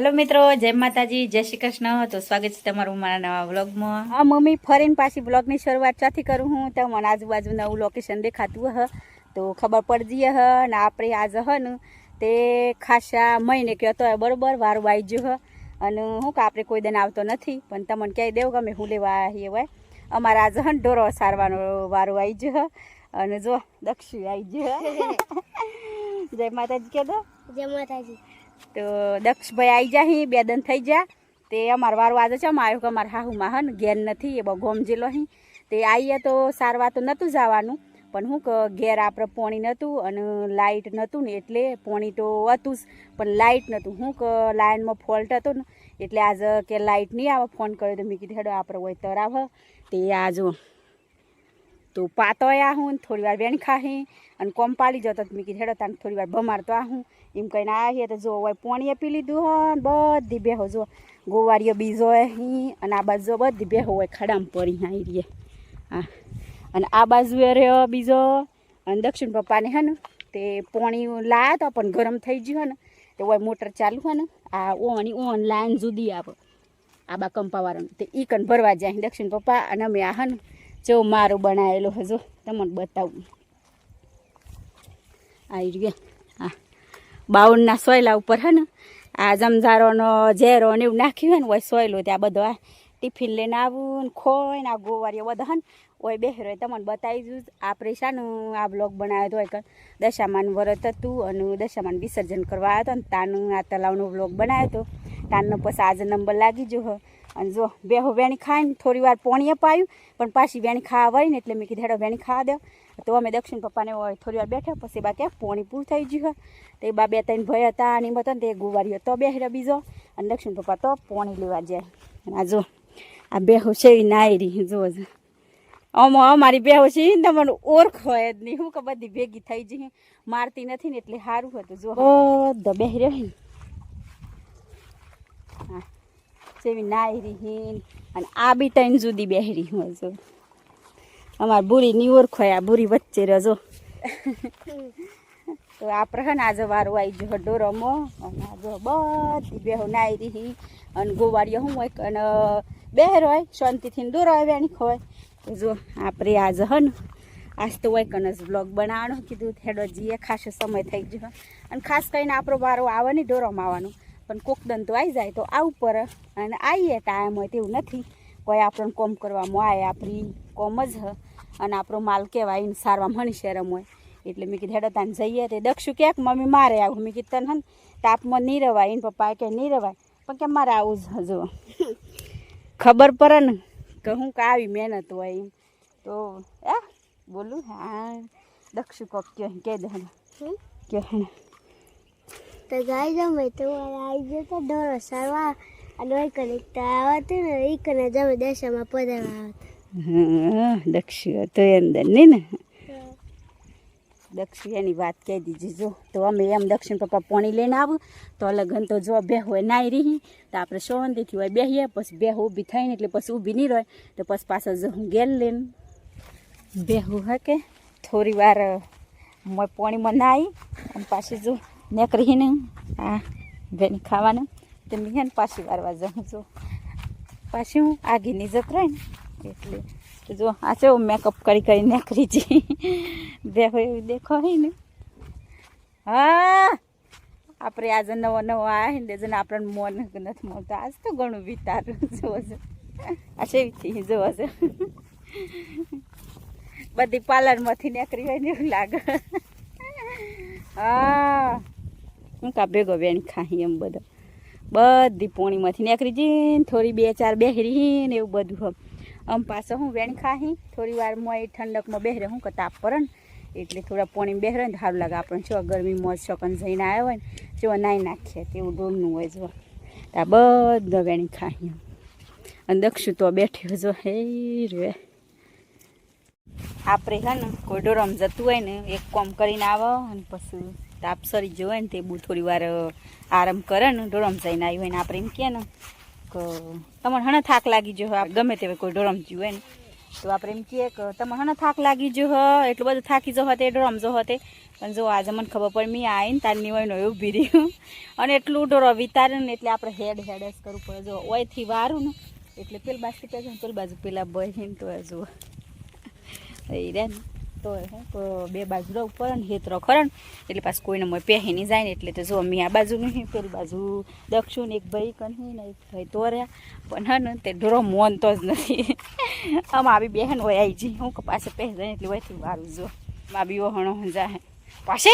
Hello મિત્રો, જય માતાજી, જય શ્રી કૃષ્ણ. તો સ્વાગત છે તમારું મારા નવા વ્લોગમાં. હા મમ્મી ફરીને પાછી બ્લોગની શરૂઆત ચાથી કરું હું તો મને આજુબાજુ નવું લોકેશન દેખાતું હ તો ખબર પડી જઈએ હ ને આપણે આજ હ ને તે ખાસા મહિને કહેતો હોય બરોબર વારું આવી ગયો હ અને શું કે આપણે કોઈ દિન આવતો નથી પણ તમને કહી દેવું ગમે હું લેવા આવીએ હોય અમારા આજ હન ઢોરો સારવાનો વારું આવી ગયો અને જો દક્ષિણ આવી ગયો જય માતાજી કહે દો. જય માતાજી. તો દક્ષભાઈ આવી જાય બે દન થઈ ગયા તે અમારો વારો આજે છે આવ્યો કે અમારા હાહુમાં હે ને ઘેર નથી એ બહુ ગોમજેલો અહીં તે આવીએ તો સારવાર તો નહોતું જવાનું પણ શું કે ઘેર આપણે પોણી નહોતું અને લાઇટ નહોતું ને એટલે પોણી તો હતું જ પણ લાઇટ નહોતું શું કે લાઇનમાં ફોલ્ટ હતો ને એટલે આજે કે લાઇટ નહીં આવે ફોન કર્યો તો મેં કીધું હેડો આપણે હોય તરાવ તે આ જો તો પાતો આહું થોડી વાર વેણ ખાહી અને કોમ પાડી જતો મેં કીધું હેડો તાને થોડી વાર ભમારતો આહું એમ કહીને આવીએ તો જો હોય પોણીએ પી લીધું હોય બધી બેહો જો ગોવારીઓ બીજો અહીં અને આ બાજુ બધી બેહો હોય ખડામાં પડી આવી રહીએ હા અને આ બાજુ રહ્યો બીજો અને દક્ષિણ પપ્પાને હે ને તે પોણી લાયા તો પણ ગરમ થઈ ગયું હે ને તે હોય મોટર ચાલુ હે ને આ ઓન લાઈન જુદી આવે આ બા કંપાવાળાનું તે ઈ કન ભરવા જાય દક્ષિણ પપ્પા અને અમે આ હે ને જો મારું બનાવેલો હજો તમને બતાવું આવી ગયા હા બાઉનના સોયલા ઉપર હે ને આ જમઝારોનો ઝેરો ને એવું નાખ્યું હોય ને હોય સોયલો ત્યાં બધો આ ટિફિન લઈને આવું ને ખોય ને આ ગોવારીઓ બધા હે ને ઓય બેહરો તમને બતાવી દઉં આપણે શાનું આ બ્લોગ બનાવ્યો હોય કે દશામાનું વ્રત હતું અને દશામાનું વિસર્જન કરવા આવ્યો હતો ને તાનું આ તલાવનો બ્લોગ બનાવ્યો હતો તાનનો પછી આજે નંબર લાગી ગયો અને જો બેહો વેણી ખાઈને થોડી વાર પોણીએ પાયું પણ પાછી વેણી ખાવા વળી ને એટલે મેં કીધું હેડો વેણી ખાવા દો તો અમે દક્ષિણ પપ્પાને થોડી વાર બેઠા પછી બા ક્યાં પોણી પૂરું થઈ ગયું તે બા બે ત્રણ ભાઈ હતા અને બધા ને તે ગુવારીઓ તો બેહર્યો બીજો અને દક્ષિણ પપ્પા તો પોણી લેવા જાય અને આ જો આ બેહો છે એવી નાયરી જો અમારી બેહો છે ને મને ઓળખ હોય જ નહીં હું કે બધી ભેગી થઈ જઈ મારતી નથી ને એટલે સારું હતું જો બધો બેહર્યો ને હા જેવી નાયરી હીન અને આ બી ત્રણ જુદી બેહરી હું જો અમારી બુરીની ઓળખોય આ બુરી વચ્ચે રજો તો આપણે હે ને આજે વારું આવી ગયો ડોરમો અને આ જો બધી બેહો નાયરી અને ગોવાળીઓ શું હોય અને બેહર હોય શાંતિથી દોરો આવ્યાની ખોય તો જો આપણે આજે હે ને આજ તો હોય કને બ્લોગ બનાવવાનો કીધું હેડો જઈએ ખાસો સમય થઈ ગયો અને ખાસ કરીને આપણો વારો આવે નહીં ડોરોમાં આવવાનું પણ કોક દન તો આવી જાય તો આવું પર અને આવીએ ટાઈમ હોય તેવું નથી કોઈ આપણને કોમ કરવામાં આવે આપણી કોમ જ હ અને આપણો માલ કહેવાય એને સારવા મણી શરમ હોય એટલે મેં કીધું હેડો તાને જઈએ તે દક્ષું ક્યાંક મમ્મી મારે આવું મેં કીધું તને તાપમાં નહીં રવાય એને પપ્પાએ કે નહીં રવાય પણ કે મારે આવું જ હજુ ખબર પડે ને કે હું કે આવી મહેનત હોય એમ તો બોલું હા દક્ષુ કોક કહે દે કે તો ગાય જમે તો આવી ગયો તો ઢોરો સારવા અને ઓય કનેક્ટા આવતું ને એ કને જમે દશામાં પધારવા આવતા દક્ષુ તો અંદર નહીં ને દક્ષિણ એની વાત કહી દીધી જો તો અમે એમ દક્ષિણ પપ્પા પોણી લઈને આવું તો લગન તો જો બે હોય નાઈ રહી તો આપણે શાંતિથી હોય બેહીએ પછી બેહું ઊભી થઈને એટલે પછી ઊભી નહીં રહે તો પછી પાછળ જો હું ગેલ લઈને બેહું હે કે થોડી વાર પોણીમાં નાહી અને પાછી જો નેકરીને આ બેની ખાવાનું તો મેં ને પાછી વારવા જાઉં જો પાછી હું આગીની જત રહે ને એટલે જો આ છે મેકઅપ કરી નેકરી જઈ બે હોય એવું દેખો હે ને હા આપણે આજે નવો આવે ને જેને આપણને મોન નથી મળતો આજ તો ઘણું વિતારું જોવો છે આ સેવીથી જોવો છે બધી પાર્લરમાંથી નીકળી હોય ને એવું લાગે હા હું કા ભેગો બેન ખાઈ એમ બધો બધી પોણીમાંથી નીકળી જઈને થોડી બે ચાર બેહરી ને એવું બધું આમ પાછો હું વેણ ખાહી થોડી વાર મોય ઠંડકમાં બેહરે હું કે તાપ પડે ને એટલે થોડા પોણી બેહરે ને સારું લાગે આપણને જો ગરમી મોજ છોકન જઈને આવ્યો હોય ને જો નાઈ નાખીએ તેવું ડોલનું હોય જો આ બધા વેણી ખાહી અને દક્ષુ તો બેઠ્યો જો હે રે આપણે હે ને કોઈ ડોરમ જતું હોય ને એક કોમ કરીને આવે અને પછી તાપ સરી ગયો હોય ને તે બહુ થોડી વાર આરામ કરે ને ડોરમ જઈને આવ્યું હોય ને આપણે એમ કહે ને કે તમને હણે થાક લાગી ગયો ગમે તે કોઈ ડોરમ જ્યું હોય ને તો આપણે એમ કહીએ કે તમે હને થાક લાગી જો હ એટલું બધું થાકી જો હતે ડોરમ જો હતે પણ જો આજે મને ખબર પડી મેં આવીને તારની હોય ને ઊભી રહ્યું અને એટલું ડોરો વિતારે ને એટલે આપણે હેડ જ કરવું પડે જો ઓયથી વારું ને એટલે પેલી બાજુ પેલા પેલી બાજુ પેલા બહીને તો જુઓ એ રે ને તો બે બાજુ રહું પડે ને હેતરો ખરો ને એટલે પાછું કોઈને મોય પહેરી નહીં જાય ને એટલે તો જો મેં આ બાજુ નહીં પેલી બાજુ દક્ષું ને એક ભાઈ કहीं ને એક ભાઈ તોર્યા પણ હા ને તે ઢોરો મોનતો જ નથી આમ આવી બહેન હોય આવી જઈ હું પાસે પહેરી જાય એટલે હોયથી વારું જો મા બી ઓહણો જાય પાસે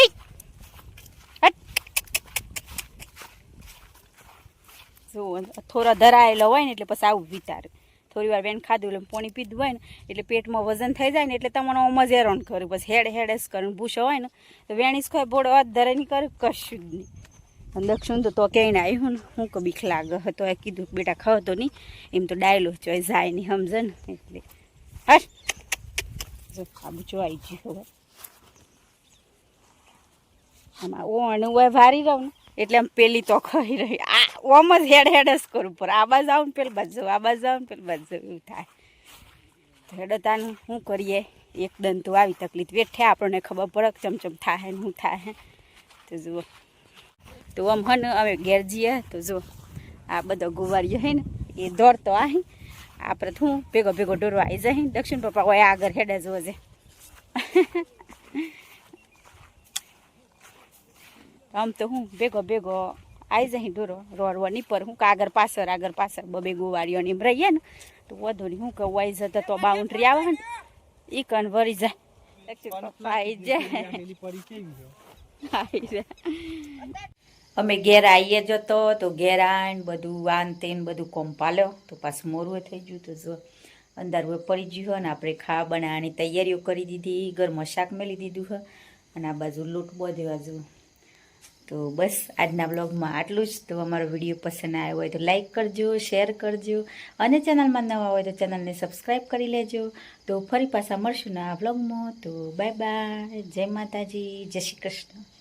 જો થોડા ધરાયેલો હોય ને એટલે પછી આવું વિચારે થોડી વાર બેન ખાધું એટલે પાણી પીધું હોય ને એટલે પેટમાં વજન થઈ જાય ને એટલે તમને ઓમાં જ હેરાન કર્યું પછી હેડ જ કરીને ભૂસો હોય ને તો વેણીસ ખાય બોડો હાથ ધરે નહીં કરે કશું જ નહીં દક્ષિણ તો ક્યાંય આવ્યું ને હું કે બીક લાગે તો એ કીધું બેટા ખાવ તો નહીં એમ તો ડાયલો ચોય જાય નહીં સમજે ને એટલે હા જો આબુ ચોઈ ગયું હવે આમાં ઓણ હોય ભારી રહું ને એટલે આમ પેલી તો ખાઈ રહી આ ઓમ જ હેડ જ કરું પર આ બાજુ આવું ને પેલી બાજુ આ બાજુ આવું ને પેલી બાજુ એવું થાય હેડતાનું શું કરીએ એકદમ તો આવી તકલીફ વેઠે આપણને ખબર પડે ચમચમ થાય ને શું થાય તો જુઓ તો આમ હન અમે ઘેર જઈએ તો જો આ બધો ગુવારીઓ હે ને એ દોડતો આહી આપણે શું ભેગો ભેગો ડોરો આવી જાય દક્ષિણ પપ્પા હોય આગળ હેડે જોજે આમ તો હું ભેગો ભેગો આવી જાય ડોરો રોડવા નહીં પર હું આગળ પાછળ બબે ગુવારીઓને એમ રહીએ ને તો વધુ નહીં હું કહું આવી જતા તો બાઉન્ડ્રી આવે ને એ કણ ભરી જાય દક્ષિણ પપ્પા આવી જાય અમે ઘેર આવીએ જતો તો ઘેર આવીને બધું વાન તેન બધું કોમ પાલ્યો તો પાછું મોરું થઈ ગયું તો જો અંધારું પડી ગયું હોય ને આપણે ખાવા બનાવવાની તૈયારીઓ કરી દીધી ઘરમાં શાક મેલી દીધું હોય અને આ બાજુ લોટ બધેવા જુઓ તો બસ આજના બ્લોગમાં આટલું જ તો અમારો વિડીયો પસંદ આવ્યો હોય તો લાઈક કરજો શેર કરજો અને ચેનલમાં નવા હોય તો ચેનલને સબસ્ક્રાઈબ કરી લેજો તો ફરી પાછા મળશું ને આ બ્લોગમાં તો બાય બાય જય માતાજી જય શ્રી કૃષ્ણ